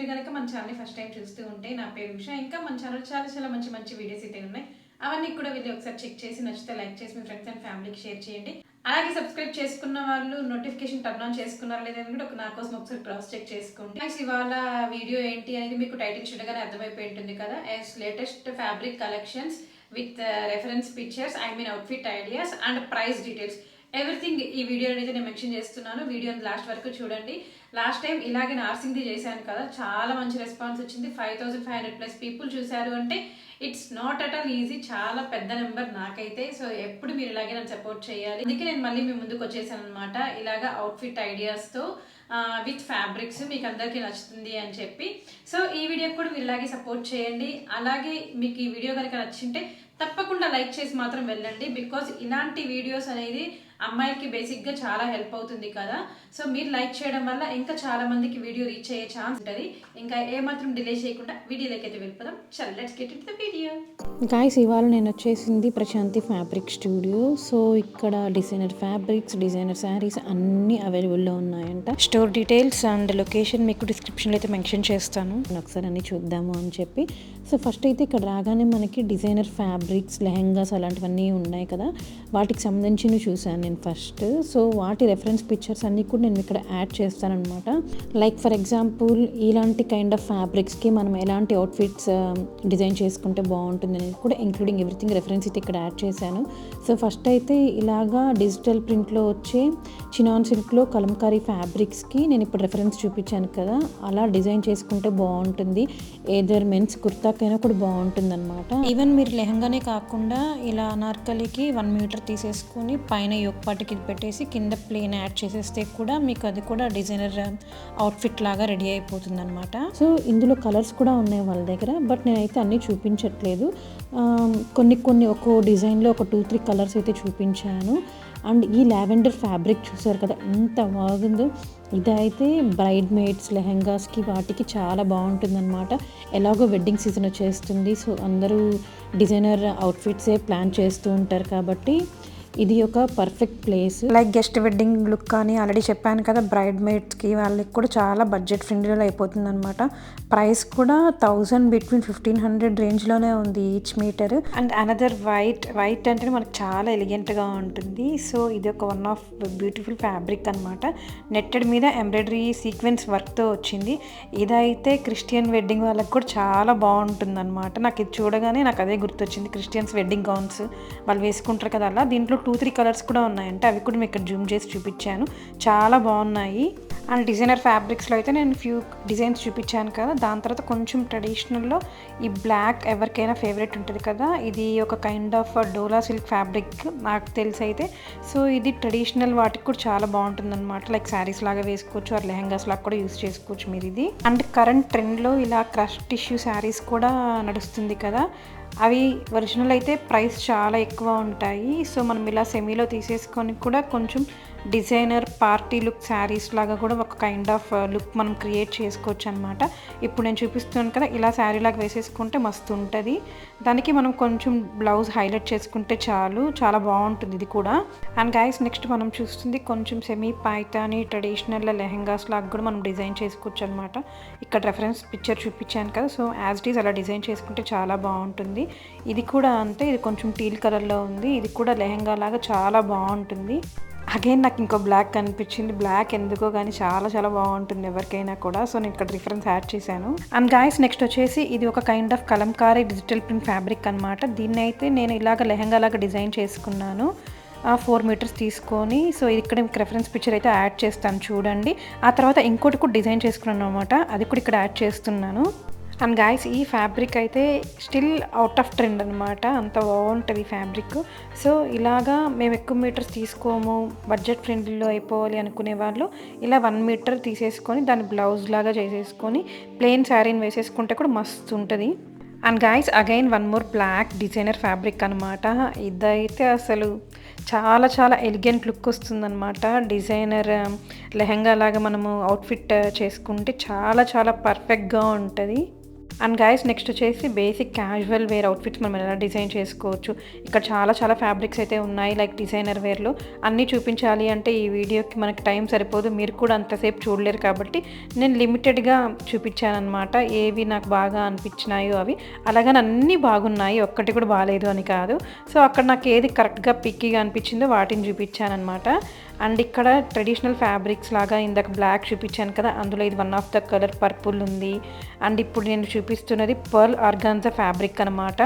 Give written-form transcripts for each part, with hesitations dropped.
మీరు కనుక మన ఛానల్ని ఫస్ట్ టైం చూస్తూ ఉంటే నా పేరు ఉషా. ఇంకా మన ఛానల్ చాలా చాలా మంచి మంచి వీడియోస్ అయితే ఉన్నాయి. అవన్నీ కూడా వెళ్ళి ఒకసారి చెక్ చేసి నచ్చితే లైక్ చేసి మీ ఫ్రెండ్స్ అండ్ ఫ్యామిలీకి షేర్ చేయండి. అలాగే సబ్స్క్రైబ్ చేసుకున్న వాళ్ళు నోటిఫికేషన్ టర్న్ ఆన్ చేసుకున్నారా లేదని కూడా నా కోసం ఒకసారి క్రాస్ చెక్ చేసుకోండి. ఇవాళ వీడియో ఏంటి అనేది మీకు టైటిల్ చూడగానే అర్థమైపోయి ఉంటుంది కదా. Latest fabric collections with reference pictures, outfit ideas and price details, everything ఈ వీడియో అయితే నేను మెన్షన్ చేస్తున్నాను. వీడియోని లాస్ట్ వరకు చూడండి. లాస్ట్ టైం ఇలాగే నార్సింగ్ది చేశాను కదా, చాలా మంచి రెస్పాన్స్ వచ్చింది. 5500+ పీపుల్ చూశారు అంటే it's not at all easy, చాలా పెద్ద నెంబర్ నాకైతే. సో ఎప్పుడు మీరు ఇలాగే నన్ను సపోర్ట్ చేయాలి. అందుకే నేను మళ్ళీ మీ ముందుకు వచ్చేసాను అనమాట, ఇలాగా అవుట్ఫిట్ ఐడియాస్తో విత్ ఫ్యాబ్రిక్స్ మీకు అందరికీ నచ్చుతుంది అని చెప్పి. సో ఈ వీడియోకి కూడా మీరు ఇలాగే సపోర్ట్ చేయండి. అలాగే మీకు ఈ వీడియో కనుక నచ్చింటే తప్పకుండా లైక్ చేసి మాత్రం వెళ్ళండి. బికాజ్ ఇలాంటి వీడియోస్ అనేది అమ్మాయిలకి బేసిక్గా చాలా హెల్ప్ అవుతుంది కదా. సో మీరు లైక్ చేయడం వల్ల ఇంకా చాలా మందికి వీడియో రీచ్ అయ్యే ఛాన్స్ ఉంటుంది. ఇంకా ఏమాత్రం డిలే చేయకుండా వీడియోలోకి అయితే వెళ్ళిపోదాం. చల్ let's get in to the video. Guys, ఇవాళ నేను వచ్చేసింది ప్రశాంతి ఫ్యాబ్రిక్ స్టూడియో. సో ఇక్కడ డిజైనర్ ఫ్యాబ్రిక్స్, డిజైనర్ శారీస్ అన్నీ అవైలబుల్లో ఉన్నాయంట. స్టోర్ డీటెయిల్స్ అండ్ లొకేషన్ మీకు డిస్క్రిప్షన్లో అయితే మెన్షన్ చేస్తాను, ఒకసారి అన్నీ చూద్దాము అని చెప్పి. సో ఫస్ట్ అయితే ఇక్కడ రాగానే మనకి డిజైనర్ ఫ్యాబ్రిక్స్, లెహెంగాస్ అలాంటివన్నీ ఉన్నాయి కదా, వాటికి సంబంధించినవి చూశాను నేను ఫస్ట్. సో వాటి రెఫరెన్స్ పిక్చర్స్ అన్నీ కూడా నేను ఇక్కడ యాడ్ చేస్తానన్నమాట. లైక్ ఫర్ ఎగ్జాంపుల్ ఇలాంటి కైండ్ ఆఫ్ ఫ్యాబ్రిక్స్కి మనం ఎలాంటి అవుట్ఫిట్స్ డిజైన్ చేసుకుంటే బాగుంటుంది అనేది కూడా ఇంక్లూడింగ్ ఎవ్రీథింగ్ రెఫరెన్స్ అయితే ఇక్కడ యాడ్ చేశాను. సో ఫస్ట్ అయితే ఇలాగా డిజిటల్ ప్రింట్లో వచ్చే చినాన్ సిల్క్లో కలంకారీ ఫ్యాబ్రిక్స్కి నేను ఇప్పుడు రెఫరెన్స్ చూపించాను కదా, అలా డిజైన్ చేసుకుంటే బాగుంటుంది. ఏదర్ మెన్స్ కుర్తాకైనా కూడా బాగుంటుంది అనమాట. ఈవెన్ మీరు లెహంగానే కాకుండా ఇలా అనార్కలికి 1 మీటర్ తీసేసుకొని పైన యోగపాటికి పెట్టేసి కింద ప్లేన్ యాడ్ చేసేస్తే కూడా మీకు అది కూడా డిజైనర్ అవుట్ఫిట్ లాగా రెడీ అయిపోతుంది అనమాట. సో ఇందులో కలర్స్ కూడా ఉన్నాయి వాళ్ళ దగ్గర, బట్ నేనైతే అన్నీ చూపించట్లేదు. కొన్ని ఒక్కో డిజైన్లో ఒక 2-3 కలర్స్ అయితే చూపించాను. అండ్ ఈ లావెండర్ ఫ్యాబ్రిక్ చూసారు కదా ఎంత బాగుందో. ఇదైతే బ్రైడ్ మేడ్స్ లెహెంగాస్కి వాటికి చాలా బాగుంటుందన్నమాట. ఎలాగో వెడ్డింగ్ సీజన్ వచ్చేస్తుంది, సో అందరూ డిజైనర్ అవుట్ఫిట్సే ప్లాన్ చేస్తూ ఉంటారు కాబట్టి ఇది ఒక perfect place. Like guest wedding look కానీ ఆల్రెడీ చెప్పాను కదా, బ్రైడ్ మేడ్స్కి వాళ్ళకి కూడా చాలా బడ్జెట్ ఫ్రెండ్లీలో అయిపోతుంది అనమాట. ప్రైస్ కూడా 1000 బిట్వీన్ 1500 రేంజ్లోనే ఉంది each meter. And another white అంటే మనకు చాలా ఎలిగెంట్గా ఉంటుంది. సో ఇది ఒక వన్ ఆఫ్ బ్యూటిఫుల్ ఫ్యాబ్రిక్ అనమాట. నెట్టెడ్ మీద ఎంబ్రాయిడరీ సీక్వెన్స్ వర్క్తో వచ్చింది. ఇదైతే క్రిస్టియన్ వెడ్డింగ్ వాళ్ళకి కూడా చాలా బాగుంటుంది అనమాట. నాకు ఇది చూడగానే నాకు అదే గుర్తొచ్చింది, క్రిస్టియన్స్ వెడ్డింగ్ గౌన్స్ వాళ్ళు వేసుకుంటారు కదా అలా. దీంట్లో 2-3 కలర్స్ కూడా ఉన్నాయంటే అవి కూడా మీకు ఇక్కడ జూమ్ చేసి చూపించాను, చాలా బాగున్నాయి. అండ్ డిజైనర్ ఫ్యాబ్రిక్స్లో అయితే నేను ఫ్యూ డిజైన్స్ చూపించాను కదా, దాని తర్వాత కొంచెం ట్రెడిషనల్లో ఈ బ్లాక్ ఎవరికైనా ఫేవరెట్ ఉంటుంది కదా, ఇది ఒక kind of dola silk fabric నాకు తెలిసి అయితే. సో ఇది ట్రెడిషనల్ వాటికి కూడా చాలా బాగుంటుంది అనమాట. లైక్ శారీస్ లాగా వేసుకోవచ్చు, ఆర్ లెహెంగాస్ లాగా కూడా యూస్ చేసుకోవచ్చు మీరు ఇది. అండ్ కరెంట్ ట్రెండ్లో ఇలా క్రష్ టిష్యూ శారీస్ కూడా నడుస్తుంది కదా, అవి ఒరిజినల్ అయితే ప్రైస్ చాలా ఎక్కువ ఉంటాయి. సో మనం ఇలా సెమీలో తీసేసుకొని కూడా కొంచెం డిజైనర్ పార్టీ లుక్ శారీస్ లాగా కూడా ఒక కైండ్ ఆఫ్ లుక్ మనం క్రియేట్ చేసుకోవచ్చు అనమాట. ఇప్పుడు నేను చూపిస్తున్నాను కదా, ఇలా శారీ లాగా వేసేసుకుంటే మస్తు ఉంటుంది. దానికి మనం కొంచెం బ్లౌజ్ హైలైట్ చేసుకుంటే చాలు, చాలా బాగుంటుంది ఇది కూడా. అండ్ గైస్, నెక్స్ట్ మనం చూస్తుంది కొంచెం సెమీ పైతాని ట్రెడిషనల్ లెహెంగాస్ లాగా కూడా మనం డిజైన్ చేసుకోవచ్చు అనమాట. ఇక్కడ రెఫరెన్స్ పిక్చర్ చూపించాను కదా, సో యాజ్ ఇట్ ఈస్ అలా డిజైన్ చేసుకుంటే చాలా బాగుంటుంది. ఇది కూడా అంతే, ఇది కొంచెం టీల్ కలర్లో ఉంది. ఇది కూడా లెహెంగా లాగా చాలా బాగుంటుంది. అగైన్ నాకు ఇంకో బ్లాక్ కనిపించింది, బ్లాక్ ఎందుకో కానీ చాలా చాలా బాగుంటుంది ఎవరికైనా కూడా. సో నేను ఇక్కడ రిఫరెన్స్ యాడ్ చేశాను. అండ్ గాయస్, నెక్స్ట్ వచ్చేసి ఇది ఒక kind of Kalamkari digital print fabric అనమాట. దీన్ని అయితే నేను ఇలాగ లెహంగా లాగా డిజైన్ చేసుకున్నాను 4 మీటర్స్ తీసుకొని. సో ఇక్కడ మీకు రెఫరెన్స్ పిక్చర్ అయితే యాడ్ చేస్తాను చూడండి. ఆ తర్వాత ఇంకోటి కూడా డిజైన్ చేసుకున్నాను అనమాట, అది కూడా ఇక్కడ యాడ్ చేస్తున్నాను. అండ్ గాయస్, ఈ ఫ్యాబ్రిక్ అయితే స్టిల్ అవుట్ ఆఫ్ ట్రెండ్ అనమాట, అంత బాగుంటుంది ఫ్యాబ్రిక్. సో ఇలాగా మేము ఎక్కువ మీటర్స్ తీసుకోము, బడ్జెట్ ఫ్రెండ్లీలో అయిపోవాలి అనుకునే వాళ్ళు ఇలా 1 మీటర్ తీసేసుకొని దాన్ని బ్లౌజ్ లాగా చేసేసుకొని ప్లెయిన్ శారీని వేసేసుకుంటే కూడా మస్తు ఉంటుంది. And guys, again one more black designer fabric అనమాట. ఇదైతే అసలు చాలా చాలా ఎలిగెంట్ లుక్ వస్తుందన్నమాట. డిజైనర్ లెహంగా లాగా మనము అవుట్ఫిట్ చేసుకుంటే చాలా చాలా పర్ఫెక్ట్గా ఉంటుంది. అండ్ గైస్ నెక్స్ట్ వచ్చేసి బేసిక్ క్యాజువల్ వేర్ అవుట్ఫిట్స్ మనం ఎలా డిజైన్ చేసుకోవచ్చు. ఇక్కడ చాలా ఫ్యాబ్రిక్స్ అయితే ఉన్నాయి, లైక్ డిజైనర్ వేర్లో. అన్నీ చూపించాలి అంటే ఈ వీడియోకి మనకి టైం సరిపోదు, మీరు కూడా అంతసేపు చూడలేరు. కాబట్టి నేను లిమిటెడ్గా చూపించాను అనమాట. ఏవి నాకు బాగా అనిపించినాయో అవి. అలాగని అన్నీ బాగున్నాయి, ఒక్కటి కూడా బాగాలేదు అని కాదు. సో అక్కడ నాకు ఏది కరెక్ట్గా పిక్కీగా అనిపించిందో వాటిని చూపించాను అనమాట. అండ్ ఇక్కడ ట్రెడిషనల్ ఫ్యాబ్రిక్స్ లాగా ఇందాక బ్లాక్ చూపించాను కదా, అందులో ఇది one of the colour purple ఉంది. అండ్ ఇప్పుడు నేను చూపిస్తున్నది పర్ల్ ఆర్గాన్జా ఫ్యాబ్రిక్ అనమాట.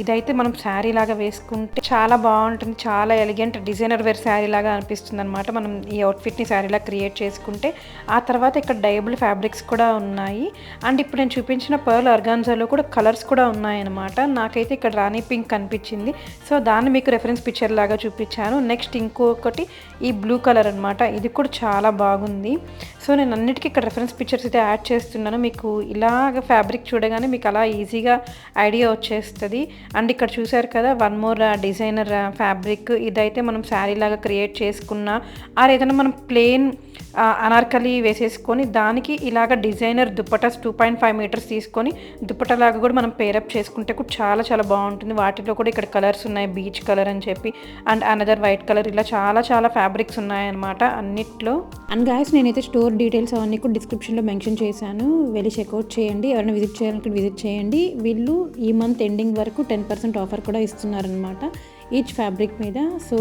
ఇదైతే మనం శారీ లాగా వేసుకుంటే చాలా బాగుంటుంది, చాలా ఎలిగెంట్ డిజైనర్ వేర్ శారీ లాగా అనిపిస్తుంది అనమాట. మనం ఈ అవుట్ఫిట్ని శారీలా క్రియేట్ చేసుకుంటే. ఆ తర్వాత ఇక్కడ డైబుల్ ఫ్యాబ్రిక్స్ కూడా ఉన్నాయి. అండ్ ఇప్పుడు నేను చూపించిన పర్ల్ ఆర్గాన్జాలో కూడా కలర్స్ కూడా ఉన్నాయన్నమాట. నాకైతే ఇక్కడ రాణి పింక్ కనిపించింది, సో దాన్ని మీకు రెఫరెన్స్ పిక్చర్ లాగా చూపించాను. నెక్స్ట్ ఇంకొకటి ఈ బ్లూ కలర్ అనమాట, ఇది కూడా చాలా బాగుంది. సో నేను అన్నిటికీ ఇక్కడ రెఫరెన్స్ పిక్చర్స్ అయితే యాడ్ చేస్తున్నాను. మీకు ఇలాగ ఫ్యాబ్రిక్ చూడగానే మీకు అలా ఈజీగా ఐడియా వచ్చేస్తుంది. అండ్ ఇక్కడ చూసారు కదా వన్ మోర్ డిజైనర్ ఫ్యాబ్రిక్. ఇదైతే మనం శారీ లాగా క్రియేట్ చేసుకున్నా, ఆర్ ఏదైనా మనం ప్లెయిన్ అనార్కలి వేసేసుకొని దానికి ఇలాగ డిజైనర్ దుప్పటాస్ 2.5 మీటర్స్ తీసుకొని దుప్పటలాగా కూడా మనం పేరప్ చేసుకుంటే కూడా చాలా బాగుంటుంది. వాటిలో కూడా ఇక్కడ కలర్స్ ఉన్నాయి, బీచ్ కలర్ అని చెప్పి అండ్ అనదర్ వైట్ కలర్, ఇలా చాలా ఫ్యాబ్రిక్స్ ఉన్నాయన్నమాట అన్నిట్లో. అండ్ గాయస్ నేనైతే స్టోర్ డీటెయిల్స్ అవన్నీ కూడా డిస్క్రిప్షన్లో మెన్షన్ చేశాను, వెళ్ళి చెక్అవుట్ చేయండి. ఎవరైనా విజిట్ చేయాలనుకుంటే విజిట్ చేయండి. వీళ్ళు ఈ మంత్ ఎండింగ్ వరకు 10% ఆఫర్ కూడా ఇస్తున్నారనమాట ఈచ్ ఫ్యాబ్రిక్ మీద. సో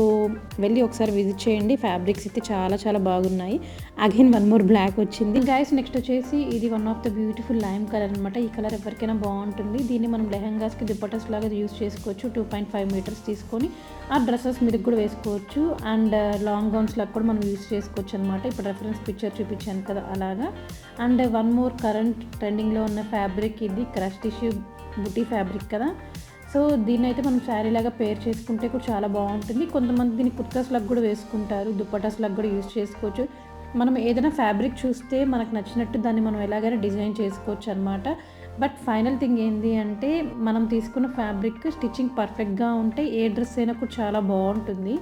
వెళ్ళి ఒకసారి విజిట్ చేయండి. ఫ్యాబ్రిక్స్ అయితే చాలా బాగున్నాయి. అగైన్ వన్ మోర్ బ్లాక్ వచ్చింది. గైస్ నెక్స్ట్ వచ్చేసి ఇది one of the beautiful lime colour అనమాట. ఈ కలర్ ఎవరికైనా బాగుంటుంది. దీన్ని మనం లెహంగాస్కి దుప్పటాస్ లాగా యూస్ చేసుకోవచ్చు. 2.5 మీటర్స్ తీసుకొని ఆ డ్రెస్సెస్ మీదకి కూడా వేసుకోవచ్చు. అండ్ లాంగ్ గౌన్స్ లాగా కూడా మనం యూస్ చేసుకోవచ్చు అనమాట. ఇప్పుడు రెఫరెన్స్ పిక్చర్ చూపించాను కదా అలాగా. అండ్ వన్ మోర్ కరెంట్ ట్రెండింగ్లో ఉన్న ఫ్యాబ్రిక్ ఇది క్రష్ టిష్యూ బుటీ ఫ్యాబ్రిక్ కదా. సో దీన్ని అయితే మనం శారీ లాగా పేర్ చేసుకుంటే కూడా చాలా బాగుంటుంది. కొంతమంది దీన్ని కుర్తాస్ లాగా కూడా వేసుకుంటారు, దుప్పటాస్ లాగా కూడా యూజ్ చేసుకోవచ్చు. మనం ఏదైనా ఫ్యాబ్రిక్ చూస్తే మనకు నచ్చినట్టు దాన్ని మనం ఎలాగైనా డిజైన్ చేసుకోవచ్చు అనమాట. బట్ ఫైనల్ థింగ్ ఏంటి అంటే మనం తీసుకున్న ఫ్యాబ్రిక్ స్టిచ్చింగ్ పర్ఫెక్ట్గా ఉంటే ఏ డ్రెస్ అయినా కూడా చాలా బాగుంటుంది.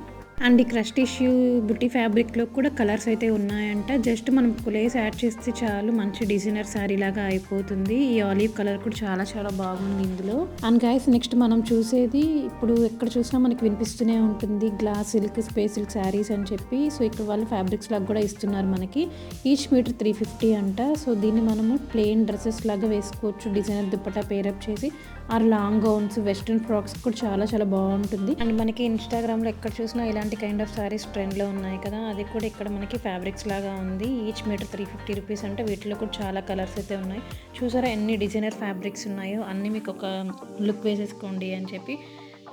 అండ్ ఈ క్రష్ టిష్యూ బుట్టి ఫ్యాబ్రిక్లో కూడా కలర్స్ అయితే ఉన్నాయంట. జస్ట్ మనం లేస్ యాడ్ చేస్తే చాలు మంచి డిజైనర్ శారీ లాగా అయిపోతుంది. ఈ ఆలివ్ కలర్ కూడా చాలా బాగుంది ఇందులో. అండ్ గైస్ నెక్స్ట్ మనం చూసేది ఇప్పుడు ఎక్కడ చూసినా మనకి వినిపిస్తూనే ఉంటుంది glass silk, space silk saris అని చెప్పి. సో ఇక్కడ వాళ్ళు ఫ్యాబ్రిక్స్ లాగా కూడా ఇస్తున్నారు మనకి. ఈచ్ మీటర్ 350 అంట. సో దీన్ని మనము ప్లెయిన్ డ్రెస్సెస్ లాగా వేసుకోవచ్చు, డిజైనర్ దుప్పటా పేరప్ చేసి. Or long gowns, western frocks కూడా చాలా బాగుంటుంది. అండ్ మనకి ఇన్స్టాగ్రామ్లో ఎక్కడ చూసినా ఇలాంటి కైండ్ ఆఫ్ సారీస్ ట్రెండ్లో ఉన్నాయి కదా, అది కూడా ఇక్కడ మనకి ఫ్యాబ్రిక్స్ లాగా ఉంది. ఈచ్ మీటర్ 350 రూపీస్ అంటే వీటిలో కూడా చాలా కలర్స్ అయితే ఉన్నాయి. చూసారా ఎన్ని డిజైనర్ ఫ్యాబ్రిక్స్ ఉన్నాయో, అన్నీ మీకు ఒక లుక్ వేసేసుకోండి అని చెప్పి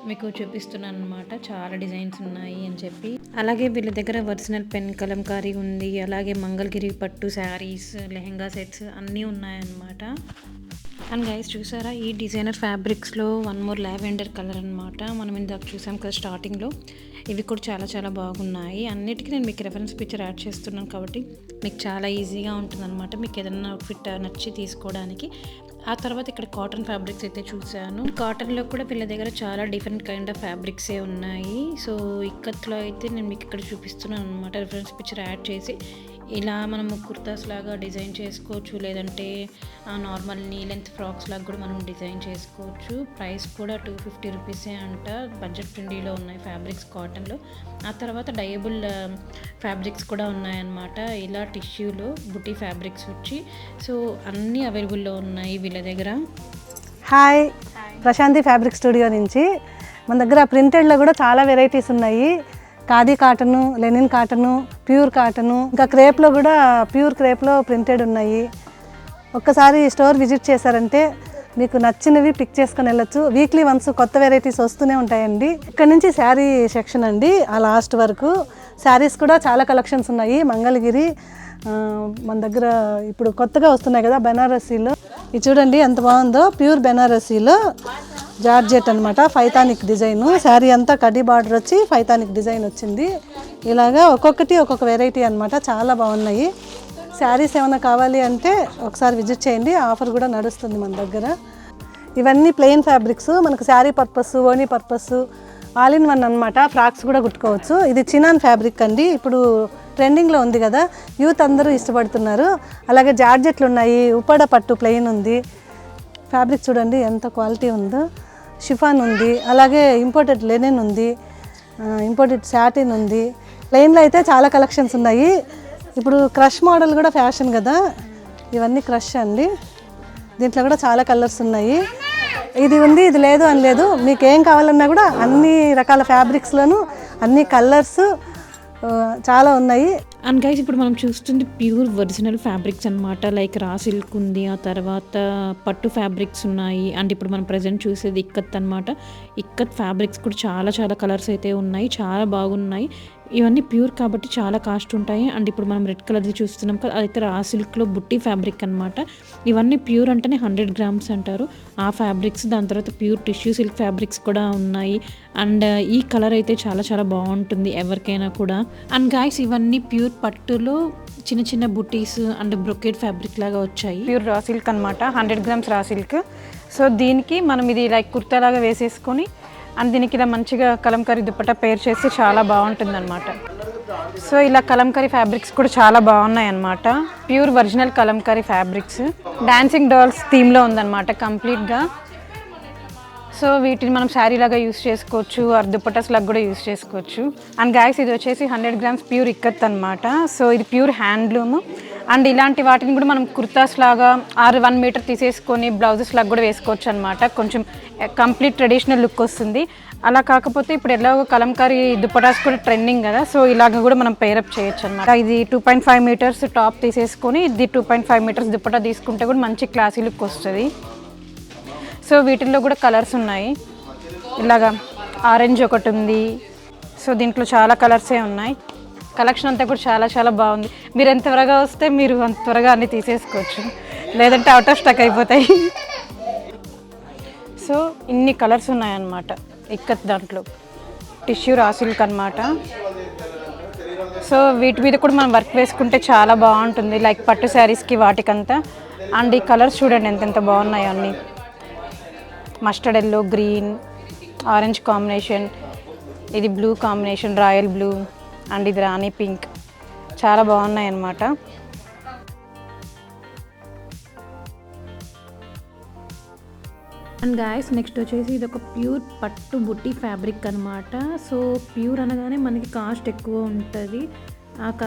మీకు చూపిస్తున్నాను అనమాట. చాలా డిజైన్స్ ఉన్నాయి అని చెప్పి. అలాగే వీళ్ళ దగ్గర ఒరిజినల్ పెన్ కలంకారీ ఉంది, అలాగే మంగళగిరి పట్టు శారీస్, లెహెంగా సెట్స్ అన్నీ ఉన్నాయన్నమాట. అండ్ గైస్ చూసారా ఈ డిజైనర్ ఫ్యాబ్రిక్స్లో వన్ మోర్ లావెండర్ కలర్ అనమాట. మనం ఇందాక చూసాం కదా స్టార్టింగ్లో. ఇవి కూడా చాలా బాగున్నాయి. అన్నిటికీ నేను మీకు రెఫరెన్స్ పిక్చర్ యాడ్ చేస్తున్నాను కాబట్టి మీకు చాలా ఈజీగా ఉంటుంది అనమాట, మీకు ఏదైనా అవుట్ఫిట్ నచ్చి తీసుకోవడానికి. ఆ తర్వాత ఇక్కడ కాటన్ ఫ్యాబ్రిక్స్ అయితే చూసాను. కాటన్లో కూడా వీళ్ళ దగ్గర చాలా డిఫరెంట్ కైండ్ ఆఫ్ ఫ్యాబ్రిక్సే ఉన్నాయి. సో ఇక్కత్లో అయితే నేను మీకు ఇక్కడ చూపిస్తున్నాను అనమాట, రెఫరెన్స్ పిక్చర్ యాడ్ చేసి. ఇలా మనము కుర్తాస్ లాగా డిజైన్ చేసుకోవచ్చు, లేదంటే నార్మల్ నీ లెంత్ ఫ్రాక్స్ లాగా కూడా మనం డిజైన్ చేసుకోవచ్చు. ప్రైస్ కూడా 250 రూపీసే అంట. బడ్జెట్ ఫ్రెండ్లీలో ఉన్నాయి ఫ్యాబ్రిక్స్ కాటన్లో. ఆ తర్వాత డయబుల్ ఫ్యాబ్రిక్స్ కూడా ఉన్నాయన్నమాట. ఇలా టిష్యూలో బుటీ ఫ్యాబ్రిక్స్ వచ్చి. సో అన్నీ అవైలబుల్లో ఉన్నాయి వీళ్ళ దగ్గర. హాయ్, ప్రశాంతి ఫ్యాబ్రిక్ స్టూడియో నుంచి. మన దగ్గర ప్రింటెడ్లో కూడా చాలా వెరైటీస్ ఉన్నాయి. Khadi cotton, linen cotton, pure cotton, ఇంకా క్రేప్లో కూడా ప్యూర్ క్రేప్లో ప్రింటెడ్ ఉన్నాయి. ఒక్కసారి స్టోర్ విజిట్ చేశారంటే మీకు నచ్చినవి పిక్ చేసుకొని వెళ్ళొచ్చు. వీక్లీ వన్స్ కొత్త వెరైటీస్ వస్తూనే ఉంటాయండి. ఇక్కడ నుంచి శారీ సెక్షన్ అండి, ఆ లాస్ట్ వరకు శారీస్ కూడా చాలా కలెక్షన్స్ ఉన్నాయి. మంగళగిరి మన దగ్గర ఇప్పుడు కొత్తగా వస్తున్నాయి కదా బెనారసీలో. ఇది చూడండి ఎంత బాగుందో, ప్యూర్ బెనారసీలో జార్జెట్ అనమాట, ఫైతానిక్ డిజైన్. శారీ అంతా కడ్డీ బార్డర్ వచ్చి ఫైతానిక్ డిజైన్ వచ్చింది. ఇలాగా ఒక్కొక్కటి ఒక్కొక్క వెరైటీ అనమాట, చాలా బాగున్నాయి. శారీస్ ఏమైనా కావాలి అంటే ఒకసారి విజిట్ చేయండి, ఆఫర్ కూడా నడుస్తుంది మన దగ్గర. ఇవన్నీ ప్లెయిన్ ఫ్యాబ్రిక్స్, మనకు శారీ పర్పస్, ఓనీ పర్పస్, ఆల్ ఇన్ వన్ అనమాట. ఫ్రాక్స్ కూడా కుట్టుకోవచ్చు. ఇది చినాన్ ఫ్యాబ్రిక్ అండి, ఇప్పుడు ట్రెండింగ్లో ఉంది కదా, యూత్ అందరూ ఇష్టపడుతున్నారు. అలాగే జార్జెట్లు ఉన్నాయి, ఉప్పాడ పట్టు ప్లెయిన్ ఉంది, ఫ్యాబ్రిక్ చూడండి ఎంత క్వాలిటీ ఉందో. షిఫాన్ ఉంది, అలాగే ఇంపోర్టెడ్ లెనిన్ ఉంది, ఇంపోర్టెడ్ శాటిన్ ఉంది. ప్లెయిన్లో అయితే చాలా కలెక్షన్స్ ఉన్నాయి. ఇప్పుడు క్రష్ మోడల్ కూడా ఫ్యాషన్ కదా, ఇవన్నీ క్రష్ అండి. దీంట్లో కూడా చాలా కలర్స్ ఉన్నాయి. ఇది ఉంది ఇది లేదు అని లేదు, మీకు ఏం కావాలన్నా కూడా అన్ని రకాల ఫ్యాబ్రిక్స్లోనూ అన్ని కలర్స్ చాలా ఉన్నాయి. అండ్ గైస్ ఇప్పుడు మనం చూస్తుంది ప్యూర్ ఒరిజినల్ ఫ్యాబ్రిక్స్ అనమాట. లైక్ రా సిల్క్ ఉంది, ఆ తర్వాత పట్టు ఫ్యాబ్రిక్స్ ఉన్నాయి. అండ్ ఇప్పుడు మనం ప్రజెంట్ చూసేది ఇక్కత్ అనమాట. ఇక్కత్ ఫ్యాబ్రిక్స్ కూడా చాలా చాలా కలర్స్ అయితే ఉన్నాయి, చాలా బాగున్నాయి. ఇవన్నీ ప్యూర్ కాబట్టి చాలా కాస్ట్ ఉంటాయి. అండ్ ఇప్పుడు మనం రెడ్ కలర్ది చూస్తున్నాం కదా, అదైతే రా సిల్క్లో బుట్టి ఫ్యాబ్రిక్ అనమాట. ఇవన్నీ ప్యూర్ అంటేనే 100 grams అంటారు ఆ ఫ్యాబ్రిక్స్. దాని తర్వాత ప్యూర్ టిష్యూ సిల్క్ ఫ్యాబ్రిక్స్ కూడా ఉన్నాయి. అండ్ ఈ కలర్ అయితే చాలా చాలా బాగుంటుంది ఎవరికైనా కూడా. అండ్ గైస్ ఇవన్నీ ప్యూర్ పట్టులో చిన్న చిన్న బుటీస్ అండ్ బ్రొకేడ్ ఫ్యాబ్రిక్ లాగా వచ్చాయి. ప్యూర్ రా సిల్క్ అనమాట, 100 grams రా సిల్క్. సో దీనికి మనం ఇది లైక్ కుర్తా లాగా వేసేసుకొని అండ్ దీనికి ఇలా మంచిగా కలంకారీ దుపట్టా పేర్ చేస్తే చాలా బాగుంటుంది అనమాట. సో ఇలా కలంకారీ ఫ్యాబ్రిక్స్ కూడా చాలా బాగున్నాయి అనమాట. Pure original Kalamkari fabrics dancing dolls థీమ్లో ఉందన్నమాట కంప్లీట్గా. సో వీటిని మనం శారీ లాగా యూస్ చేసుకోవచ్చు, ఆర్ దుపట్టాస్ లాగా కూడా యూస్ చేసుకోవచ్చు. అండ్ గైస్ ఇది వచ్చేసి 100 grams ప్యూర్ ఇక్కత్ అనమాట. సో ఇది ప్యూర్ హ్యాండ్లూమ్. అండ్ ఇలాంటి వాటిని కూడా మనం కుర్తాస్ లాగా ఆర్ 1 meter తీసేసుకొని బ్లౌజెస్ లాగా కూడా వేసుకోవచ్చు అనమాట. కొంచెం కంప్లీట్ ట్రెడిషనల్ లుక్ వస్తుంది. అలా కాకపోతే ఇప్పుడు ఎలాగో కలంకారీ దుపటాస్ కూడా ట్రెండింగ్ కదా, సో ఇలాగ కూడా మనం పేరప్ చేయొచ్చు అనమాట. ఇది 2.5 meters టాప్ తీసేసుకొని ఇది 2.5 meters దుపటా తీసుకుంటే కూడా మంచి క్లాసీ లుక్ వస్తుంది. సో వీటిల్లో కూడా కలర్స్ ఉన్నాయి. ఇలాగా ఆరెంజ్ ఒకటి ఉంది. సో దీంట్లో చాలా కలర్సే ఉన్నాయి. కలెక్షన్ అంతా కూడా చాలా చాలా బాగుంది. మీరు ఎంత త్వరగా వస్తే మీరు అంత త్వరగా అన్నీ తీసేసుకోవచ్చు, లేదంటే అవుట్ ఆఫ్ స్టాక్ అయిపోతాయి. సో ఇన్ని కలర్స్ ఉన్నాయన్నమాట ఇక్కత్ దాంట్లో. టిష్యూ రా సిల్క్ అనమాట. సో వీటి మీద కూడా మనం వర్క్ వేసుకుంటే చాలా బాగుంటుంది, లైక్ పట్టు శారీస్కి వాటికంతా. అండ్ ఈ కలర్స్ చూడండి ఎంతెంత బాగున్నాయో అన్నీ. Mustard yellow, green, orange combination, ఇది blue combination, royal blue, and ఇది రాణి పింక్. చాలా బాగున్నాయి అన్నమాట. అండ్ గాయస్ నెక్స్ట్ వచ్చేసి ఇది ఒక ప్యూర్ పట్టు బుట్టి ఫ్యాబ్రిక్ అనమాట. సో ప్యూర్ అనగానే మనకి కాస్ట్ ఎక్కువ ఉంటుంది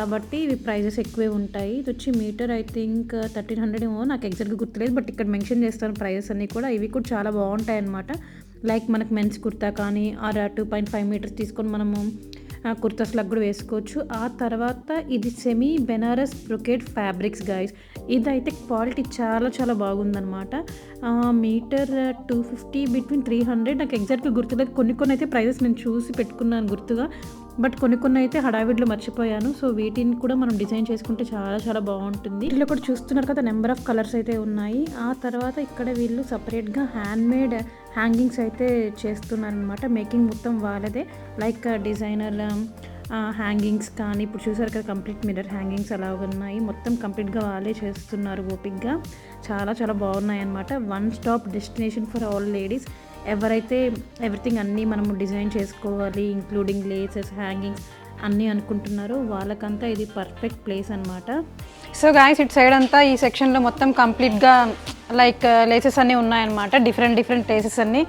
కాబట్టి ఇవి ప్రైజెస్ ఎక్కువే ఉంటాయి. ఇది వచ్చి మీటర్ ఐ థింక్ 1300 ఏమో, నాకు ఎగ్జాక్ట్గా గుర్తులేదు, బట్ ఇక్కడ మెన్షన్ చేస్తాను ప్రైజెస్ అన్నీ కూడా. ఇవి కూడా చాలా బాగుంటాయి అన్నమాట. లైక్ మనకు మెన్స్ కుర్తా కానీ ఆర్ 2.5 meters తీసుకొని మనము కుర్తాస్ లాగా కూడా వేసుకోవచ్చు. ఆ తర్వాత ఇది semi Banaras brocade fabrics guys. ఇదైతే క్వాలిటీ చాలా చాలా బాగుందన్నమాట. మీటర్ 250 బిట్వీన్ 300, నాకు ఎగ్జాక్ట్గా గుర్తులేదు. కొన్ని అయితే ప్రైజెస్ నేను చూసి పెట్టుకున్నాను గుర్తుగా, బట్ కొన్ని అయితే హడావిడిలో మర్చిపోయాను. సో వీటిని కూడా మనం డిజైన్ చేసుకుంటే చాలా చాలా బాగుంటుంది. వీటిలో కూడా చూస్తున్నారు కదా నెంబర్ ఆఫ్ కలర్స్ అయితే ఉన్నాయి. ఆ తర్వాత ఇక్కడ వీళ్ళు సపరేట్గా హ్యాండ్మేడ్ హ్యాంగింగ్స్ అయితే చేస్తున్నారనమాట. మేకింగ్ మొత్తం వాళ్ళదే, లైక్ డిజైనర్ హ్యాంగింగ్స్ కానీ ఇప్పుడు చూసారు కదా కంప్లీట్ మిర్రర్ హ్యాంగింగ్స్ అలా ఉన్నాయి. మొత్తం కంప్లీట్గా వాళ్ళే చేస్తున్నారు ఓపిక్గా. చాలా చాలా బాగున్నాయి అన్నమాట. One stop destination for all ladies. ఎవరైతే ఎవ్రీథింగ్ అన్నీ మనము డిజైన్ చేసుకోవాలి, ఇంక్లూడింగ్ లేసెస్, హ్యాంగింగ్స్ అన్నీ అనుకుంటున్నారో వాళ్ళకంతా ఇది పర్ఫెక్ట్ ప్లేస్ అనమాట. సో గాయస్ ఇటు సైడ్ అంతా ఈ సెక్షన్లో మొత్తం కంప్లీట్గా లైక్ లేసెస్ అన్నీ ఉన్నాయన్నమాట, డిఫరెంట్ లేసెస్ అన్నీ.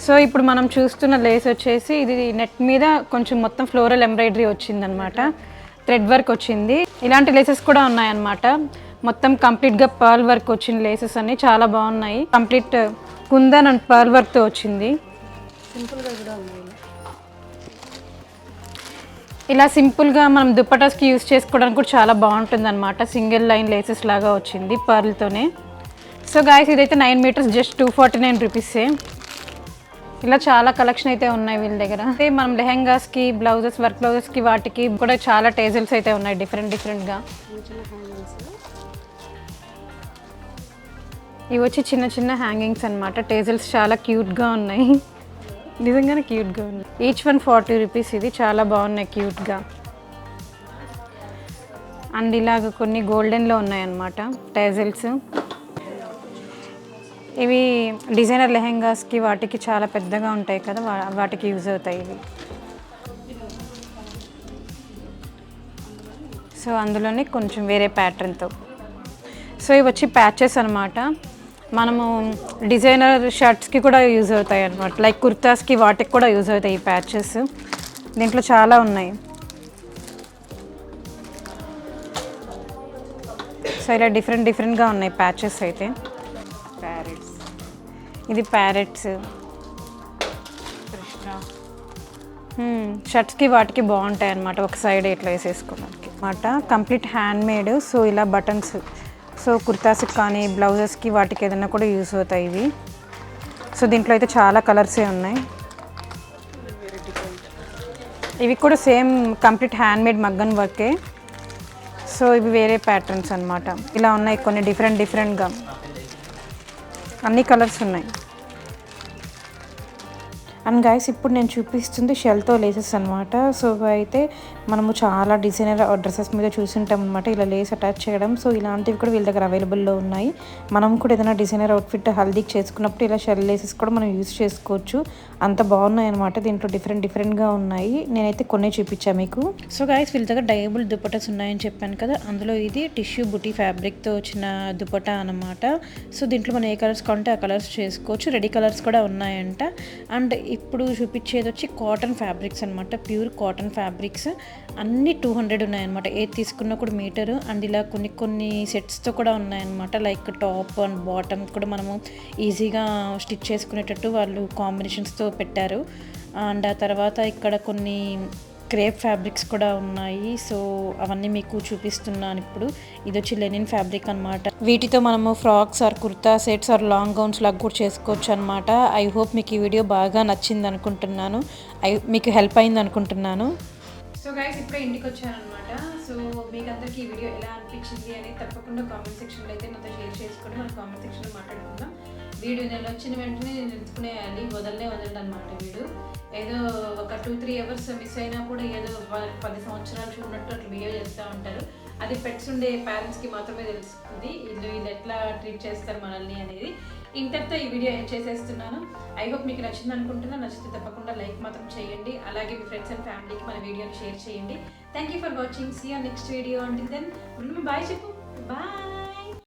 సో ఇప్పుడు మనం చూస్తున్న లేస్ వచ్చేసి ఇది నెట్ మీద కొంచెం మొత్తం ఫ్లోరల్ ఎంబ్రాయిడరీ వచ్చిందనమాట, థ్రెడ్ వర్క్ వచ్చింది. ఇలాంటి లేసెస్ కూడా ఉన్నాయన్నమాట. మొత్తం కంప్లీట్గా పర్ల్ వర్క్ వచ్చిన లేసెస్ అన్నీ చాలా బాగున్నాయి. కంప్లీట్ కుందన్ అండ్ పర్ల్ వర్క్తో వచ్చింది. సింపుల్గా కూడా ఉన్నాయి. ఇలా సింపుల్గా మనం దుప్పటాస్కి యూస్ చేసుకోవడానికి కూడా చాలా బాగుంటుంది అనమాట. సింగిల్ లైన్ లేసెస్ లాగా వచ్చింది పర్ల్తోనే. సో గాయస్ ఇదైతే 9 meters జస్ట్ 249 రూపీసే. ఇలా చాలా కలెక్షన్ అయితే ఉన్నాయి వీళ్ళ దగ్గర. అయితే మనం లెహెంగాస్కి, బ్లౌజెస్, వర్క్ బ్లౌజెస్కి వాటికి కూడా చాలా టేజల్స్ అయితే ఉన్నాయి డిఫరెంట్గా. ఇవి వచ్చి చిన్న హ్యాంగింగ్స్ అనమాట. టేజల్స్ చాలా క్యూట్గా ఉన్నాయి, నిజంగానే క్యూట్గా ఉన్నాయి. Each 140 rupees. ఇది చాలా బాగున్నాయి క్యూట్గా. అండ్ ఇలాగ కొన్ని గోల్డెన్లో ఉన్నాయన్నమాట టేజల్స్. ఇవి డిజైనర్ లెహెంగాస్కి వాటికి చాలా పెద్దగా ఉంటాయి కదా, వాటికి యూజ్ అవుతాయి ఇవి. సో అందులోనే కొంచెం వేరే ప్యాటర్న్తో. సో ఇవి వచ్చి ప్యాచెస్ అనమాట. మనము డిజైనర్ షర్ట్స్కి కూడా యూజ్ అవుతాయి అన్నమాట, లైక్ కుర్తాస్కి వాటికి కూడా యూజ్ అవుతాయి ఈ ప్యాచెస్. దీంట్లో చాలా ఉన్నాయి. సో ఇలా డిఫరెంట్గా ఉన్నాయి ప్యాచెస్ అయితే. ప్యారెట్స్, ఇది ప్యారెట్స్ షర్ట్స్కి వాటికి బాగుంటాయి అన్నమాట, ఒక సైడ్ ఇట్లా వేసేసుకోవడానికి అన్నమాట. Complete hand made. సో ఇలా బటన్స్, సో కుర్తాస్కి కానీ బ్లౌజెస్కి వాటికి ఏదైనా కూడా యూజ్ అవుతాయి ఇవి. సో దీంట్లో అయితే చాలా కలర్సే ఉన్నాయి. ఇవి కూడా సేమ్ కంప్లీట్ హ్యాండ్ మేడ్ మగ్గన్ వర్కే. సో ఇవి వేరే ప్యాటర్న్స్ అన్నమాట. ఇలా ఉన్నాయి కొన్ని డిఫరెంట్గా, అన్ని కలర్స్ ఉన్నాయి. అండ్ గైస్ ఇప్పుడు నేను చూపిస్తుంది షెల్తో లేసెస్ అనమాట. సో అయితే మనము చాలా డిజైనర్ డ్రెస్సెస్ మీద చూసింటాం అనమాట, ఇలా లేస్ అటాచ్ చేయడం. సో ఇలాంటివి కూడా వీళ్ళ దగ్గర అవైలబుల్లో ఉన్నాయి. మనం కూడా ఏదైనా డిజైనర్ అవుట్ఫిట్ హల్దీకి చేసుకున్నప్పుడు ఇలా షెల్ లేసెస్ కూడా మనం యూజ్ చేసుకోవచ్చు. అంత బాగున్నాయి అనమాట. దీంట్లో డిఫరెంట్గా ఉన్నాయి. నేనైతే కొన్ని చూపించాను మీకు. సో గైస్ వీళ్ళ దగ్గర డైబుల్ దుపట్టాస్ ఉన్నాయని చెప్పాను కదా, అందులో ఇది టిష్యూ బుటీ ఫ్యాబ్రిక్తో వచ్చిన దుపట్టా అనమాట. సో దీంట్లో మనం ఏ కలర్స్ కావాలంటే ఆ కలర్స్ చేసుకోవచ్చు. రెడీ కలర్స్ కూడా ఉన్నాయంట. అండ్ ఇప్పుడు చూపించేది వచ్చి కాటన్ ఫ్యాబ్రిక్స్ అనమాట, ప్యూర్ కాటన్ ఫ్యాబ్రిక్స్. అన్నీ 200 ఉన్నాయన్నమాట, ఏది తీసుకున్నా కూడా మీటరు. అండ్ ఇలా కొన్ని సెట్స్తో కూడా ఉన్నాయన్నమాట, లైక్ టాప్ అండ్ బాటమ్ కూడా మనము ఈజీగా స్టిచ్ చేసుకునేటట్టు వాళ్ళు కాంబినేషన్స్తో పెట్టారు. అండ్ ఆ తర్వాత ఇక్కడ కొన్ని క్రేప్ ఫ్యాబ్రిక్స్ కూడా ఉన్నాయి. సో అవన్నీ మీకు చూపిస్తున్నాను ఇప్పుడు. ఇది వచ్చి లెనిన్ ఫ్యాబ్రిక్ అనమాట. వీటితో మనము frocks or kurta sets or long gowns లాగా కూడా చేసుకోవచ్చు అనమాట. ఐ హోప్ మీకు ఈ వీడియో బాగా నచ్చింది అనుకుంటున్నాను, మీకు హెల్ప్ అయింది అనుకుంటున్నాను. సో గైస్ ఇప్పుడే ఇంటికి వచ్చానమాట. సో మీకు అందరికీ ఈ వీడియో ఎలా అనిపించింది అనేది తప్పకుండా కామెంట్ సెక్షన్లో అయితే నాతో షేర్ చేసుకొని మనం కామెంట్ సెక్షన్లో మాట్లాడుకుందాం. వీడియో నేను వచ్చిన వెంటనే నేను ఎంచుకునేయాలి, వదలడం అనమాట. వీడు ఏదో ఒక 2-3 అవర్స్ మిస్ అయినా కూడా ఏదో 10 సంవత్సరాలు చూడనట్టు అట్లా బిహేవ్ చేస్తూ ఉంటారు. అది పెట్స్ ఉండే పేరెంట్స్కి మాత్రమే తెలుస్తుంది వీళ్ళు ఎట్లా ట్రీట్ చేస్తారు మనల్ని అనేది. ఇంతటితో ఈ వీడియో ఎండ్ చేసేస్తున్నాను. ఐ హోప్ మీకు నచ్చింది అనుకుంటున్నా. నచ్చితే తప్పకుండా లైక్ మాత్రం చేయండి. అలాగే మీ ఫ్రెండ్స్ అండ్ ఫ్యామిలీకి మన వీడియోని షేర్ చేయండి. Thank you for watching. See you next video. Until then bye చెప్పు. బాయ్.